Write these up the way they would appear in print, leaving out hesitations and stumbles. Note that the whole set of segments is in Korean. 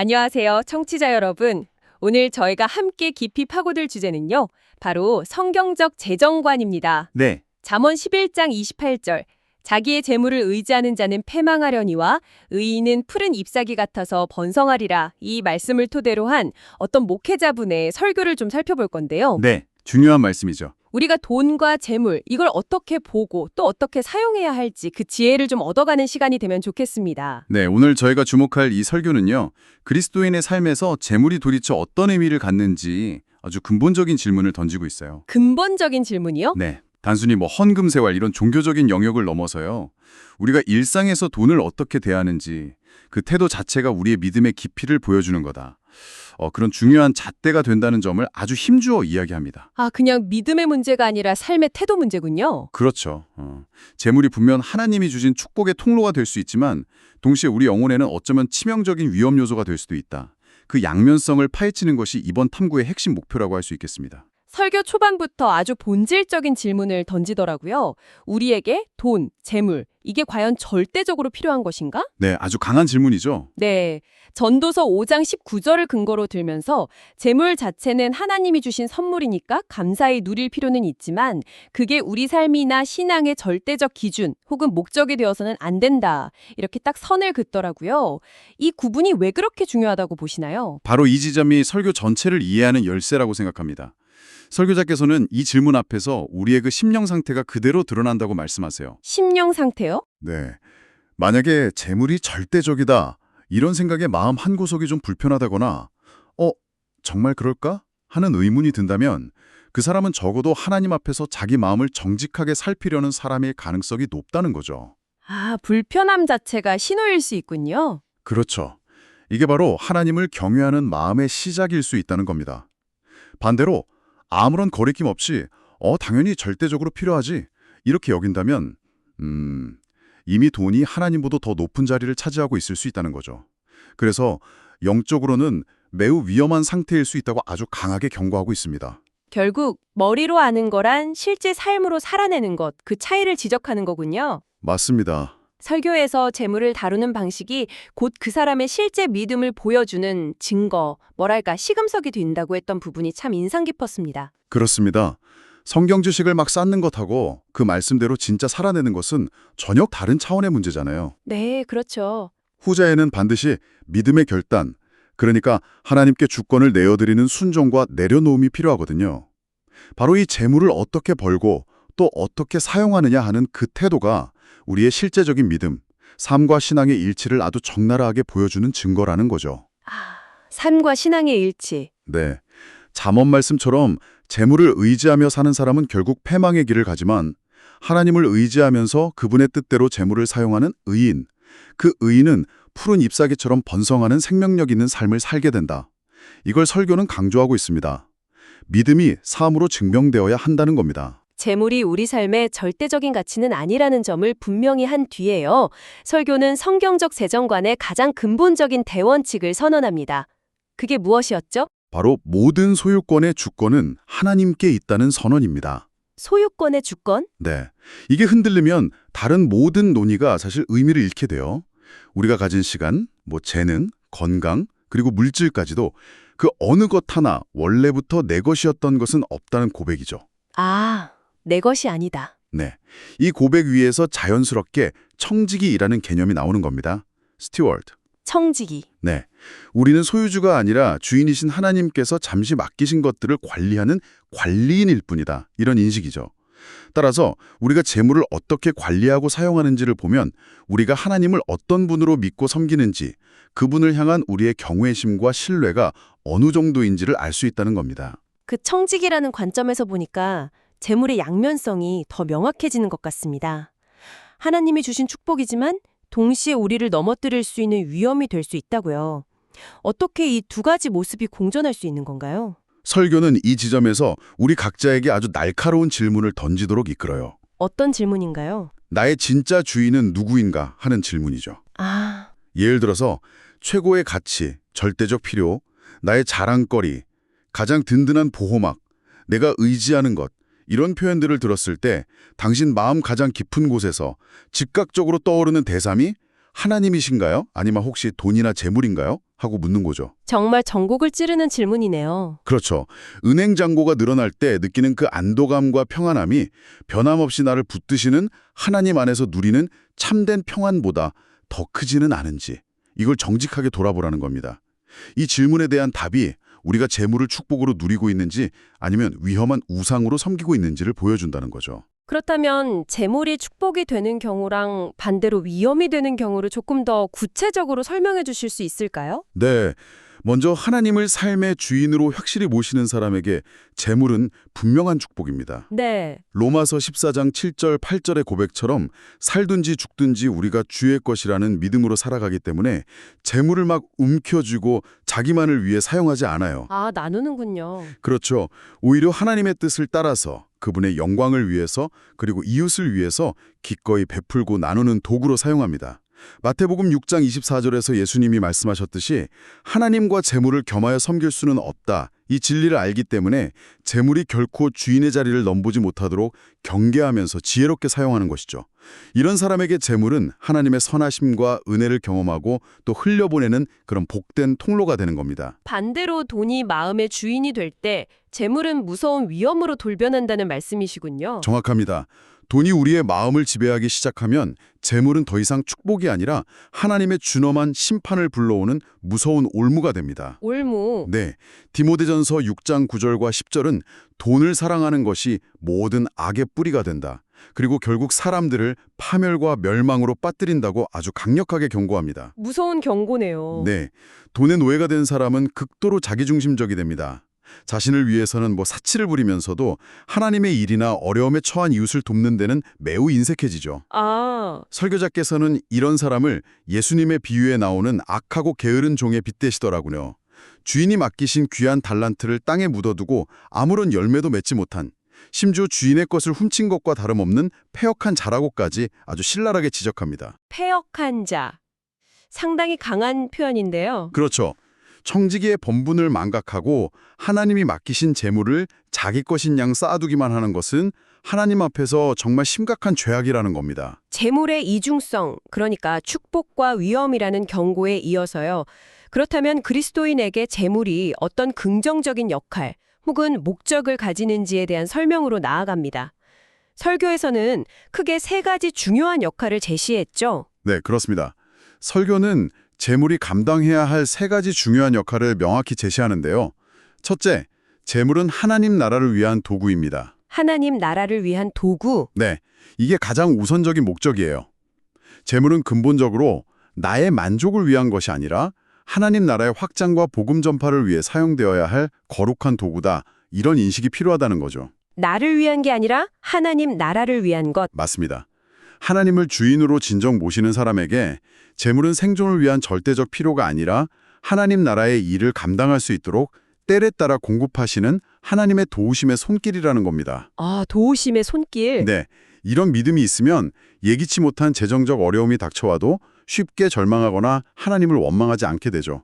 안녕하세요, 청취자 여러분. 오늘 저희가 함께 깊이 파고들 주제는요. 바로 성경적 재정관입니다. 네, 잠언 11장 28절. 자기의 재물을 의지하는 자는 패망하려니와 의인은 푸른 잎사귀 같아서 번성하리라. 이 말씀을 토대로 한 어떤 목회자분의 설교를 좀 살펴볼 건데요. 네, 중요한 말씀이죠. 우리가 돈과 재물, 이걸 어떻게 보고 또 어떻게 사용해야 할지 그 지혜를 좀 얻어가는 시간이 되면 좋겠습니다. 네, 오늘 저희가 주목할 이 설교는요. 그리스도인의 삶에서 재물이 도대체 어떤 의미를 갖는지 아주 근본적인 질문을 던지고 있어요. 근본적인 질문이요? 네, 단순히 헌금생활 이런 종교적인 영역을 넘어서요. 우리가 일상에서 돈을 어떻게 대하는지 그 태도 자체가 우리의 믿음의 깊이를 보여주는 거다. 그런 중요한 잣대가 된다는 점을 아주 힘주어 이야기합니다. 아, 그냥 믿음의 문제가 아니라 삶의 태도 문제군요. 그렇죠. 재물이 분명 하나님이 주신 축복의 통로가 될 수 있지만 동시에 우리 영혼에는 어쩌면 치명적인 위험 요소가 될 수도 있다. 그 양면성을 파헤치는 것이 이번 탐구의 핵심 목표라고 할 수 있겠습니다. 설교 초반부터 아주 본질적인 질문을 던지더라고요. 우리에게 돈, 재물, 이게 과연 절대적으로 필요한 것인가? 네, 아주 강한 질문이죠. 네. 전도서 5장 19절을 근거로 들면서 재물 자체는 하나님이 주신 선물이니까 감사히 누릴 필요는 있지만 그게 우리 삶이나 신앙의 절대적 기준 혹은 목적이 되어서는 안 된다. 이렇게 딱 선을 긋더라고요. 이 구분이 왜 그렇게 중요하다고 보시나요? 바로 이 지점이 설교 전체를 이해하는 열쇠라고 생각합니다. 설교자께서는 이 질문 앞에서 우리의 그 심령 상태가 그대로 드러난다고 말씀하세요. 심령 상태요? 네. 만약에 재물이 절대적이다, 이런 생각에 마음 한구석이 좀 불편하다거나 정말 그럴까? 하는 의문이 든다면 그 사람은 적어도 하나님 앞에서 자기 마음을 정직하게 살피려는 사람일 가능성이 높다는 거죠. 아, 불편함 자체가 신호일 수 있군요. 그렇죠. 이게 바로 하나님을 경외하는 마음의 시작일 수 있다는 겁니다. 반대로 아무런 거리낌 없이 당연히 절대적으로 필요하지, 이렇게 여긴다면 이미 돈이 하나님보다 더 높은 자리를 차지하고 있을 수 있다는 거죠. 그래서 영적으로는 매우 위험한 상태일 수 있다고 아주 강하게 경고하고 있습니다. 결국 머리로 아는 거란 실제 삶으로 살아내는 것, 그 차이를 지적하는 거군요. 맞습니다. 설교에서 재물을 다루는 방식이 곧 그 사람의 실제 믿음을 보여주는 증거, 뭐랄까 시금석이 된다고 했던 부분이 참 인상 깊었습니다. 그렇습니다. 성경 지식을 막 쌓는 것하고 그 말씀대로 진짜 살아내는 것은 전혀 다른 차원의 문제잖아요. 네, 그렇죠. 후자에는 반드시 믿음의 결단, 그러니까 하나님께 주권을 내어드리는 순종과 내려놓음이 필요하거든요. 바로 이 재물을 어떻게 벌고 또 어떻게 사용하느냐 하는 그 태도가 우리의 실제적인 믿음, 삶과 신앙의 일치를 아주 적나라하게 보여주는 증거라는 거죠. 아, 삶과 신앙의 일치. 네, 잠언 말씀처럼 재물을 의지하며 사는 사람은 결국 패망의 길을 가지만 하나님을 의지하면서 그분의 뜻대로 재물을 사용하는 의인, 그 의인은 푸른 잎사귀처럼 번성하는 생명력 있는 삶을 살게 된다. 이걸 설교는 강조하고 있습니다. 믿음이 삶으로 증명되어야 한다는 겁니다. 재물이 우리 삶의 절대적인 가치는 아니라는 점을 분명히 한 뒤에요. 설교는 성경적 재정관의 가장 근본적인 대원칙을 선언합니다. 그게 무엇이었죠? 바로 모든 소유권의 주권은 하나님께 있다는 선언입니다. 소유권의 주권? 네, 이게 흔들리면 다른 모든 논의가 사실 의미를 잃게 돼요. 우리가 가진 시간, 재능, 건강, 그리고 물질까지도 그 어느 것 하나 원래부터 내 것이었던 것은 없다는 고백이죠. 아, 내 것이 아니다. 네, 이 고백 위에서 자연스럽게 청지기라는 개념이 나오는 겁니다. 스튜어드. 청지기. 네, 우리는 소유주가 아니라 주인이신 하나님께서 잠시 맡기신 것들을 관리하는 관리인일 뿐이다. 이런 인식이죠. 따라서 우리가 재물을 어떻게 관리하고 사용하는지를 보면 우리가 하나님을 어떤 분으로 믿고 섬기는지, 그분을 향한 우리의 경외심과 신뢰가 어느 정도인지를 알 수 있다는 겁니다. 그 청지기라는 관점에서 보니까 재물의 양면성이 더 명확해지는 것 같습니다. 하나님이 주신 축복이지만 동시에 우리를 넘어뜨릴 수 있는 위험이 될 수 있다고요. 어떻게 이 두 가지 모습이 공존할 수 있는 건가요? 설교는 이 지점에서 우리 각자에게 아주 날카로운 질문을 던지도록 이끌어요. 어떤 질문인가요? 나의 진짜 주인은 누구인가 하는 질문이죠. 아, 예를 들어서 최고의 가치, 절대적 필요, 나의 자랑거리, 가장 든든한 보호막, 내가 의지하는 것, 이런 표현들을 들었을 때 당신 마음 가장 깊은 곳에서 즉각적으로 떠오르는 대상이 하나님이신가요? 아니면 혹시 돈이나 재물인가요? 하고 묻는 거죠. 정말 전곡을 찌르는 질문이네요. 그렇죠. 은행 잔고가 늘어날 때 느끼는 그 안도감과 평안함이 변함없이 나를 붙드시는 하나님 안에서 누리는 참된 평안보다 더 크지는 않은지 이걸 정직하게 돌아보라는 겁니다. 이 질문에 대한 답이 우리가 재물을 축복으로 누리고 있는지 아니면 위험한 우상으로 섬기고 있는지를 보여준다는 거죠. 그렇다면 재물이 축복이 되는 경우랑 반대로 위험이 되는 경우를 조금 더 구체적으로 설명해 주실 수 있을까요? 네. 먼저 하나님을 삶의 주인으로 확실히 모시는 사람에게 재물은 분명한 축복입니다. 네. 로마서 14장 7절 8절의 고백처럼 살든지 죽든지 우리가 주의 것이라는 믿음으로 살아가기 때문에 재물을 막 움켜쥐고 자기만을 위해 사용하지 않아요. 아, 나누는군요. 그렇죠. 오히려 하나님의 뜻을 따라서 그분의 영광을 위해서 그리고 이웃을 위해서 기꺼이 베풀고 나누는 도구로 사용합니다. 마태복음 6장 24절에서 예수님이 말씀하셨듯이 하나님과 재물을 겸하여 섬길 수는 없다. 이 진리를 알기 때문에 재물이 결코 주인의 자리를 넘보지 못하도록 경계하면서 지혜롭게 사용하는 것이죠. 이런 사람에게 재물은 하나님의 선하심과 은혜를 경험하고 또 흘려보내는 그런 복된 통로가 되는 겁니다. 반대로 돈이 마음의 주인이 될 때 재물은 무서운 위험으로 돌변한다는 말씀이시군요. 정확합니다. 돈이 우리의 마음을 지배하기 시작하면 재물은 더 이상 축복이 아니라 하나님의 준엄한 심판을 불러오는 무서운 올무가 됩니다. 올무. 네, 디모데전서 6장 9절과 10절은 돈을 사랑하는 것이 모든 악의 뿌리가 된다. 그리고 결국 사람들을 파멸과 멸망으로 빠뜨린다고 아주 강력하게 경고합니다. 무서운 경고네요. 네, 돈의 노예가 된 사람은 극도로 자기중심적이 됩니다. 자신을 위해서는 사치를 부리면서도 하나님의 일이나 어려움에 처한 이웃을 돕는 데는 매우 인색해지죠. 아, 설교자께서는 이런 사람을 예수님의 비유에 나오는 악하고 게으른 종에 빗대시더라고요. 주인이 맡기신 귀한 달란트를 땅에 묻어두고 아무런 열매도 맺지 못한, 심지어 주인의 것을 훔친 것과 다름없는 패역한 자라고까지 아주 신랄하게 지적합니다. 패역한 자. 상당히 강한 표현인데요. 그렇죠. 청지기의 본분을 망각하고 하나님이 맡기신 재물을 자기 것인 양 쌓아두기만 하는 것은 하나님 앞에서 정말 심각한 죄악이라는 겁니다. 재물의 이중성, 그러니까 축복과 위험이라는 경고에 이어서요. 그렇다면 그리스도인에게 재물이 어떤 긍정적인 역할 혹은 목적을 가지는지에 대한 설명으로 나아갑니다. 설교에서는 크게 세 가지 중요한 역할을 제시했죠. 네, 그렇습니다. 설교는 재물이 감당해야 할 세 가지 중요한 역할을 명확히 제시하는데요. 첫째, 재물은 하나님 나라를 위한 도구입니다. 하나님 나라를 위한 도구. 네, 이게 가장 우선적인 목적이에요. 재물은 근본적으로 나의 만족을 위한 것이 아니라 하나님 나라의 확장과 복음 전파를 위해 사용되어야 할 거룩한 도구다. 이런 인식이 필요하다는 거죠. 나를 위한 게 아니라 하나님 나라를 위한 것. 맞습니다. 하나님을 주인으로 진정 모시는 사람에게 재물은 생존을 위한 절대적 필요가 아니라 하나님 나라의 일을 감당할 수 있도록 때에 따라 공급하시는 하나님의 도우심의 손길이라는 겁니다. 아, 도우심의 손길. 네, 이런 믿음이 있으면 예기치 못한 재정적 어려움이 닥쳐와도 쉽게 절망하거나 하나님을 원망하지 않게 되죠.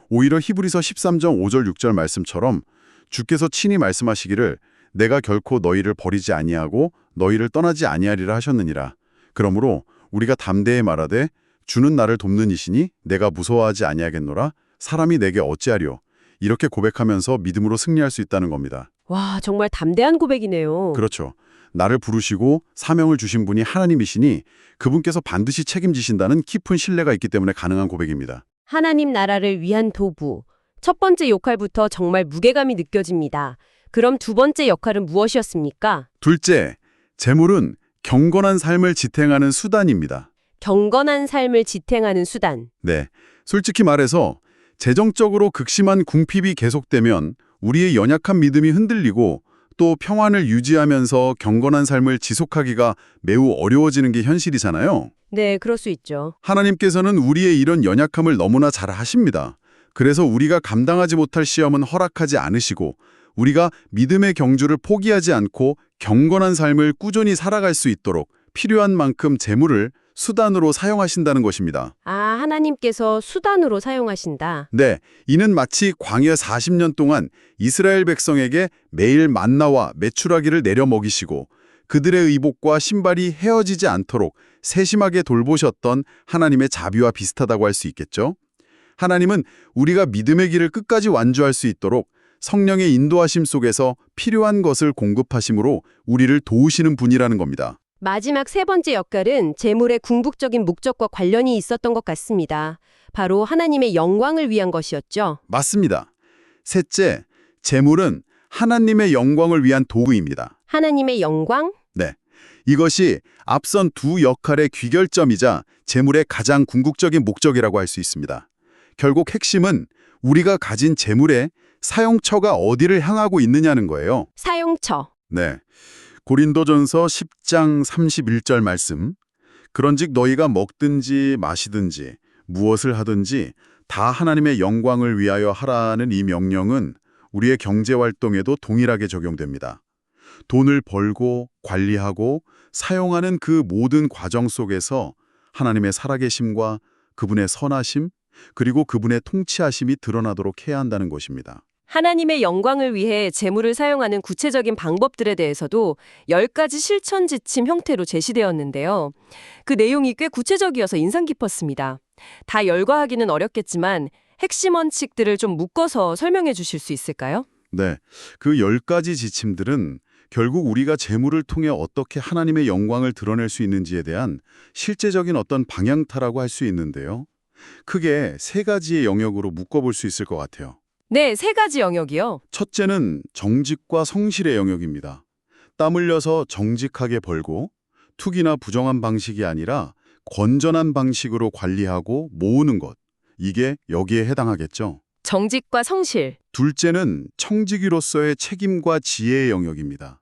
오히려 히브리서 13장 5절 6절 말씀처럼 주께서 친히 말씀하시기를 내가 결코 너희를 버리지 아니하고 너희를 떠나지 아니하리라 하셨느니라. 그러므로 우리가 담대히 말하되 주는 나를 돕는 이시니 내가 무서워하지 아니하겠노라. 사람이 내게 어찌하리요. 이렇게 고백하면서 믿음으로 승리할 수 있다는 겁니다. 와, 정말 담대한 고백이네요. 그렇죠. 나를 부르시고 사명을 주신 분이 하나님이시니 그분께서 반드시 책임지신다는 깊은 신뢰가 있기 때문에 가능한 고백입니다. 하나님 나라를 위한 도구. 첫 번째 역할부터 정말 무게감이 느껴집니다. 그럼 두 번째 역할은 무엇이었습니까? 둘째, 재물은 경건한 삶을 지탱하는 수단입니다. 경건한 삶을 지탱하는 수단. 네, 솔직히 말해서 재정적으로 극심한 궁핍이 계속되면 우리의 연약한 믿음이 흔들리고 또 평안을 유지하면서 경건한 삶을 지속하기가 매우 어려워지는 게 현실이잖아요. 네, 그럴 수 있죠. 하나님께서는 우리의 이런 연약함을 너무나 잘 아십니다. 그래서 우리가 감당하지 못할 시험은 허락하지 않으시고 우리가 믿음의 경주를 포기하지 않고 경건한 삶을 꾸준히 살아갈 수 있도록 필요한 만큼 재물을 수단으로 사용하신다는 것입니다. 아, 하나님께서 수단으로 사용하신다. 네, 이는 마치 광야 40년 동안 이스라엘 백성에게 매일 만나와 메추라기를 내려 먹이시고 그들의 의복과 신발이 헤어지지 않도록 세심하게 돌보셨던 하나님의 자비와 비슷하다고 할 수 있겠죠. 하나님은 우리가 믿음의 길을 끝까지 완주할 수 있도록 성령의 인도하심 속에서 필요한 것을 공급하심으로 우리를 도우시는 분이라는 겁니다. 마지막 세 번째 역할은 재물의 궁극적인 목적과 관련이 있었던 것 같습니다. 바로 하나님의 영광을 위한 것이었죠. 맞습니다. 셋째, 재물은 하나님의 영광을 위한 도구입니다. 하나님의 영광? 네. 이것이 앞선 두 역할의 귀결점이자 재물의 가장 궁극적인 목적이라고 할 수 있습니다. 결국 핵심은 우리가 가진 재물의 사용처가 어디를 향하고 있느냐는 거예요. 사용처. 네. 고린도전서 10장 31절 말씀. 그런즉 너희가 먹든지 마시든지 무엇을 하든지 다 하나님의 영광을 위하여 하라는 이 명령은 우리의 경제 활동에도 동일하게 적용됩니다. 돈을 벌고 관리하고 사용하는 그 모든 과정 속에서 하나님의 살아계심과 그분의 선하심, 그리고 그분의 통치하심이 드러나도록 해야 한다는 것입니다. 하나님의 영광을 위해 재물을 사용하는 구체적인 방법들에 대해서도 10가지 실천 지침 형태로 제시되었는데요. 그 내용이 꽤 구체적이어서 인상 깊었습니다. 다 열거하기는 어렵겠지만 핵심 원칙들을 좀 묶어서 설명해 주실 수 있을까요? 네, 그 10가지 지침들은 결국 우리가 재물을 통해 어떻게 하나님의 영광을 드러낼 수 있는지에 대한 실제적인 어떤 방향타라고 할 수 있는데요. 크게 세 가지의 영역으로 묶어볼 수 있을 것 같아요. 네, 3가지 영역이요. 첫째는 정직과 성실의 영역입니다. 땀 흘려서 정직하게 벌고 투기나 부정한 방식이 아니라 건전한 방식으로 관리하고 모으는 것. 이게 여기에 해당하겠죠. 정직과 성실. 둘째는 청지기로서의 책임과 지혜의 영역입니다.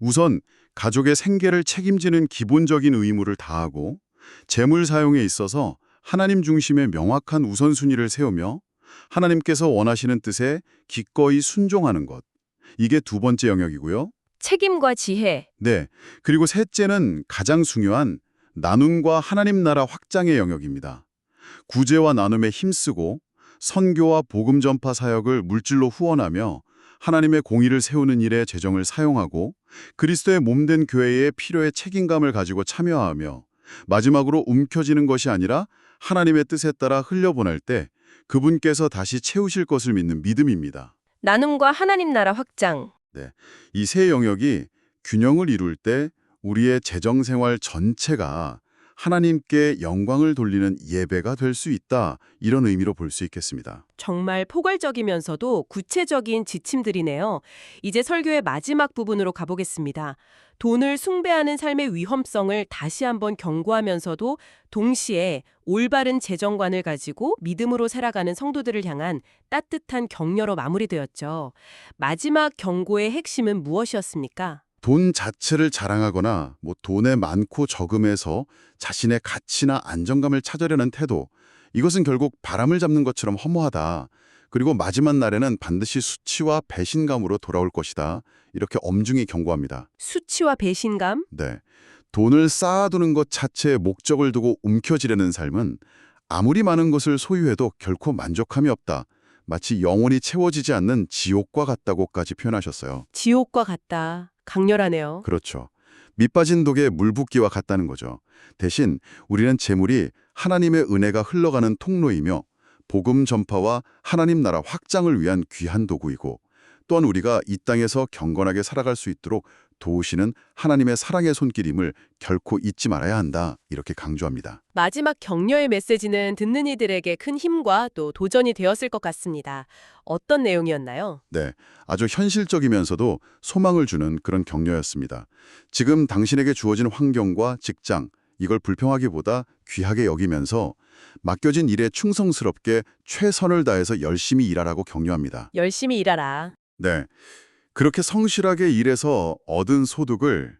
우선 가족의 생계를 책임지는 기본적인 의무를 다하고 재물 사용에 있어서 하나님 중심의 명확한 우선순위를 세우며 하나님께서 원하시는 뜻에 기꺼이 순종하는 것. 이게 두 번째 영역이고요. 책임과 지혜. 네, 그리고 셋째는 가장 중요한 나눔과 하나님 나라 확장의 영역입니다. 구제와 나눔에 힘쓰고 선교와 복음 전파 사역을 물질로 후원하며 하나님의 공의를 세우는 일에 재정을 사용하고 그리스도의 몸된 교회의 필요에 책임감을 가지고 참여하며 마지막으로 움켜쥐는 것이 아니라 하나님의 뜻에 따라 흘려보낼 때 그분께서 다시 채우실 것을 믿는 믿음입니다. 나눔과 하나님 나라 확장. 이 세 영역이 균형을 이룰 때 우리의 재정생활 전체가 하나님께 영광을 돌리는 예배가 될 수 있다. 이런 의미로 볼 수 있겠습니다. 정말 포괄적이면서도 구체적인 지침들이네요. 이제 설교의 마지막 부분으로 가보겠습니다. 돈을 숭배하는 삶의 위험성을 다시 한번 경고하면서도 동시에 올바른 재정관을 가지고 믿음으로 살아가는 성도들을 향한 따뜻한 격려로 마무리되었죠. 마지막 경고의 핵심은 무엇이었습니까? 돈 자체를 자랑하거나 돈의 많고 적음에서 자신의 가치나 안정감을 찾으려는 태도, 이것은 결국 바람을 잡는 것처럼 허무하다. 그리고 마지막 날에는 반드시 수치와 배신감으로 돌아올 것이다. 이렇게 엄중히 경고합니다. 수치와 배신감? 네, 돈을 쌓아두는 것 자체에 목적을 두고 움켜쥐려는 삶은 아무리 많은 것을 소유해도 결코 만족함이 없다. 마치 영원히 채워지지 않는 지옥과 같다고까지 표현하셨어요. 지옥과 같다. 강렬하네요. 그렇죠. 밑빠진 독에 물 붓기와 같다는 거죠. 대신 우리는 재물이 하나님의 은혜가 흘러가는 통로이며 복음 전파와 하나님 나라 확장을 위한 귀한 도구이고 또한 우리가 이 땅에서 경건하게 살아갈 수 있도록 도우시는 하나님의 사랑의 손길임을 결코 잊지 말아야 한다. 이렇게 강조합니다. 마지막 격려의 메시지는 듣는 이들에게 큰 힘과 또 도전이 되었을 것 같습니다. 어떤 내용이었나요? 네, 아주 현실적이면서도 소망을 주는 그런 격려였습니다. 지금 당신에게 주어진 환경과 직장, 이걸 불평하기보다 귀하게 여기면서 맡겨진 일에 충성스럽게 최선을 다해서 열심히 일하라고 격려합니다. 열심히 일하라. 네, 그렇게 성실하게 일해서 얻은 소득을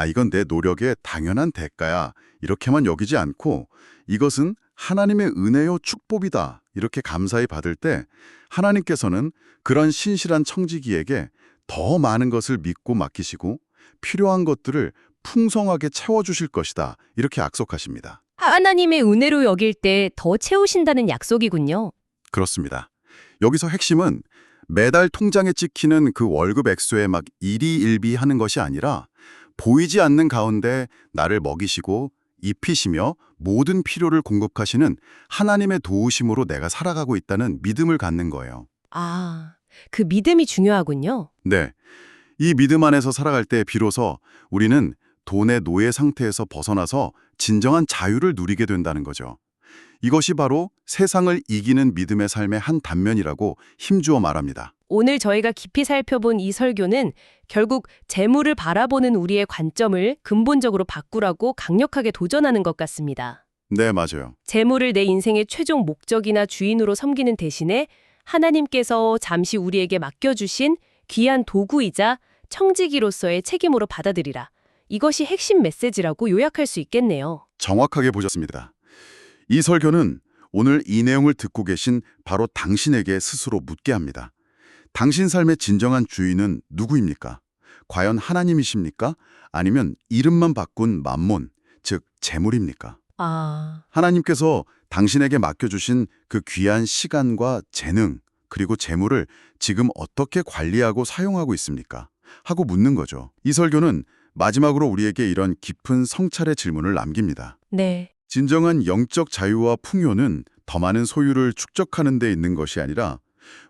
이건 내 노력의 당연한 대가야 이렇게만 여기지 않고 이것은 하나님의 은혜요 축복이다 이렇게 감사히 받을 때 하나님께서는 그런 신실한 청지기에게 더 많은 것을 믿고 맡기시고 필요한 것들을 풍성하게 채워주실 것이다 이렇게 약속하십니다. 하나님의 은혜로 여길 때 더 채우신다는 약속이군요. 그렇습니다. 여기서 핵심은 매달 통장에 찍히는 그 월급 액수에 막 일희일비하는 것이 아니라 보이지 않는 가운데 나를 먹이시고 입히시며 모든 필요를 공급하시는 하나님의 도우심으로 내가 살아가고 있다는 믿음을 갖는 거예요. 아, 그 믿음이 중요하군요. 네, 이 믿음 안에서 살아갈 때 비로소 우리는 돈의 노예 상태에서 벗어나서 진정한 자유를 누리게 된다는 거죠. 이것이 바로 세상을 이기는 믿음의 삶의 한 단면이라고 힘주어 말합니다. 오늘 저희가 깊이 살펴본 이 설교는 결국 재물을 바라보는 우리의 관점을 근본적으로 바꾸라고 강력하게 도전하는 것 같습니다. 네, 맞아요. 재물을 내 인생의 최종 목적이나 주인으로 섬기는 대신에 하나님께서 잠시 우리에게 맡겨주신 귀한 도구이자 청지기로서의 책임으로 받아들이라. 이것이 핵심 메시지라고 요약할 수 있겠네요. 정확하게 보셨습니다. 이 설교는 오늘 이 내용을 듣고 계신 바로 당신에게 스스로 묻게 합니다. 당신 삶의 진정한 주인은 누구입니까? 과연 하나님이십니까? 아니면 이름만 바꾼 맘몬, 즉 재물입니까? 아, 하나님께서 당신에게 맡겨주신 그 귀한 시간과 재능, 그리고 재물을 지금 어떻게 관리하고 사용하고 있습니까? 하고 묻는 거죠. 이 설교는 마지막으로 우리에게 이런 깊은 성찰의 질문을 남깁니다. 네. 진정한 영적 자유와 풍요는 더 많은 소유를 축적하는 데 있는 것이 아니라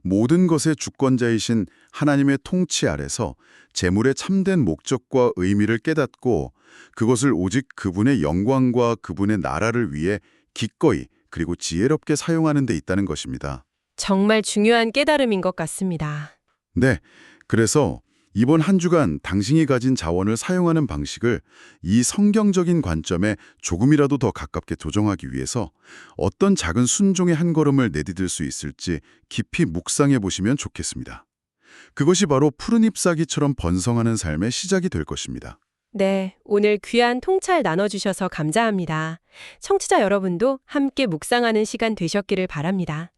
모든 것의 주권자이신 하나님의 통치 아래서 재물의 참된 목적과 의미를 깨닫고 그것을 오직 그분의 영광과 그분의 나라를 위해 기꺼이 그리고 지혜롭게 사용하는 데 있다는 것입니다. 정말 중요한 깨달음인 것 같습니다. 네, 그래서 이번 한 주간 당신이 가진 자원을 사용하는 방식을 이 성경적인 관점에 조금이라도 더 가깝게 조정하기 위해서 어떤 작은 순종의 한 걸음을 내디딜 수 있을지 깊이 묵상해 보시면 좋겠습니다. 그것이 바로 푸른 잎사귀처럼 번성하는 삶의 시작이 될 것입니다. 네, 오늘 귀한 통찰 나눠주셔서 감사합니다. 청취자 여러분도 함께 묵상하는 시간 되셨기를 바랍니다.